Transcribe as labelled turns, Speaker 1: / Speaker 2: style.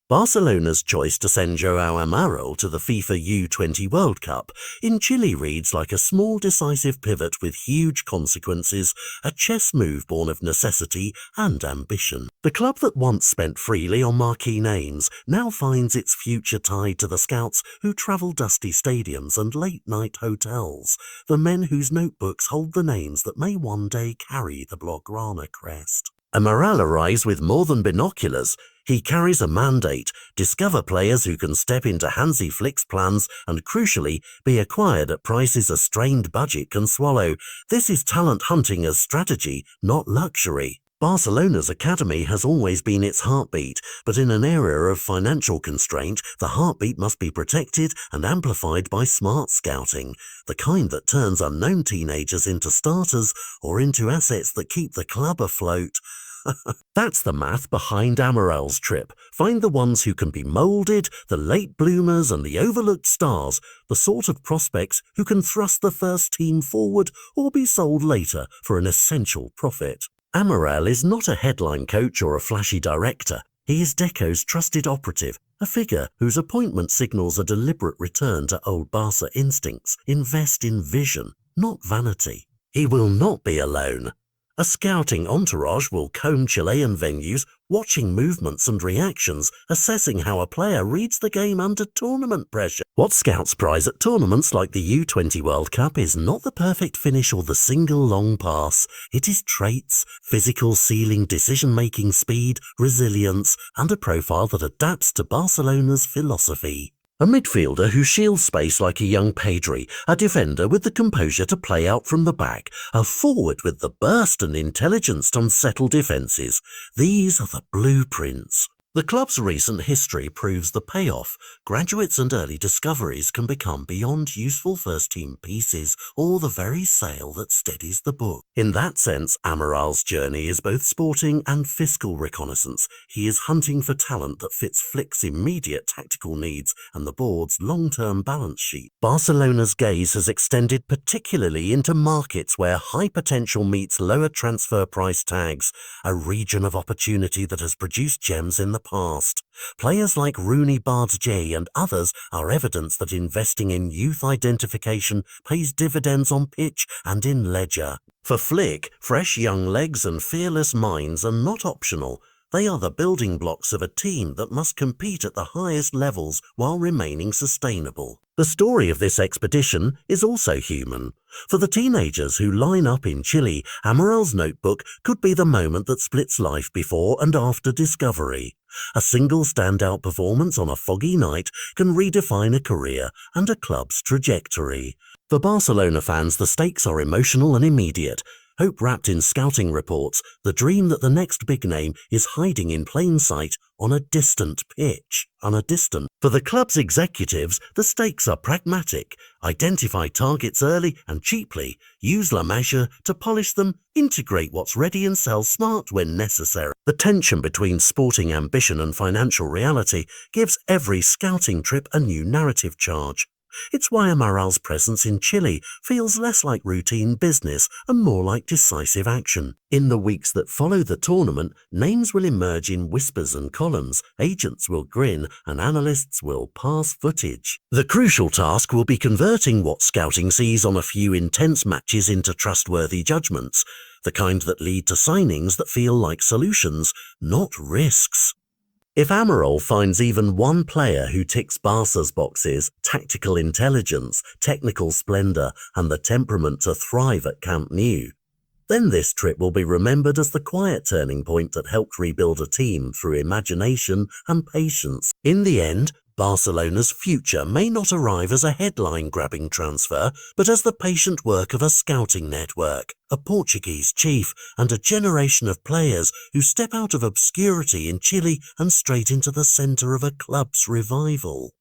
Speaker 1: Barcelona's choice to send Joao Amaral to the FIFA U20 World Cup in Chile reads like a small decisive pivot with huge consequences, a chess move born of necessity and ambition. The club that once spent freely on marquee names now finds its future tied to the scouts who travel dusty stadiums and late-night hotels, the men whose notebooks hold the names that may one day carry the Blaugrana crest. Amaral arrives with more than binoculars. He carries a mandate: discover players who can step into Hansi Flick's plans and, crucially, be acquired at prices a strained budget can swallow. This is talent hunting as strategy, not luxury. Barcelona's academy has always been its heartbeat, but in an era of financial constraint, the heartbeat must be protected and amplified by smart scouting, the kind that turns unknown teenagers into starters or into assets that keep the club afloat. That's the math behind Amaral's trip. Find the ones who can be moulded, the late bloomers and the overlooked stars, the sort of prospects who can thrust the first team forward or be sold later for an essential profit. Amaral is not a headline coach or a flashy director. He is Deco's trusted operative, a figure whose appointment signals a deliberate return to old Barca instincts. Invest in vision, not vanity. He will not be alone. A scouting entourage will comb Chilean venues, watching movements and reactions, assessing how a player reads the game under tournament pressure. What scouts prize at tournaments like the U20 World Cup is not the perfect finish or the single long pass. It is traits, physical ceiling, decision-making speed, resilience, and a profile that adapts to Barcelona's philosophy. A midfielder who shields space like a young Pedri, a defender with the composure to play out from the back, a forward with the burst and intelligence to unsettle defences. These are the blueprints. The club's recent history proves the payoff. Graduates and early discoveries can become beyond useful first-team pieces or the very sail that steadies the book. In that sense, Amaral's journey is both sporting and fiscal reconnaissance. He is hunting for talent that fits Flick's immediate tactical needs and the board's long-term balance sheet. Barcelona's gaze has extended particularly into markets where high potential meets lower transfer price tags, a region of opportunity that has produced gems in the past. Players like Rooney Bardet and others are evidence that investing in youth identification pays dividends on pitch and in ledger. For Flick, fresh young legs and fearless minds are not optional. They are the building blocks of a team that must compete at the highest levels while remaining sustainable. The story of this expedition is also human. For the teenagers who line up in Chile, Amaral's notebook could be the moment that splits life before and after discovery. A single standout performance on a foggy night can redefine a career and a club's trajectory. For Barcelona fans, the stakes are emotional and immediate. Hope wrapped in scouting reports, the dream that the next big name is hiding in plain sight on a distant pitch. For the club's executives, the stakes are pragmatic. Identify targets early and cheaply, use La Masia to polish them, integrate what's ready and sell smart when necessary. The tension between sporting ambition and financial reality gives every scouting trip a new narrative charge. It's why Amaral's presence in Chile feels less like routine business and more like decisive action. In the weeks that follow the tournament, names will emerge in whispers and columns, agents will grin, and analysts will pass footage. The crucial task will be converting what scouting sees on a few intense matches into trustworthy judgments, the kind that lead to signings that feel like solutions, not risks. If Amaral finds even one player who ticks Barca's boxes, tactical intelligence, technical splendour, and the temperament to thrive at Camp Nou, then this trip will be remembered as the quiet turning point that helped rebuild a team through imagination and patience. In the end, Barcelona's future may not arrive as a headline-grabbing transfer, but as the patient work of a scouting network, a Portuguese chief, and a generation of players who step out of obscurity in Chile and straight into the centre of a club's revival.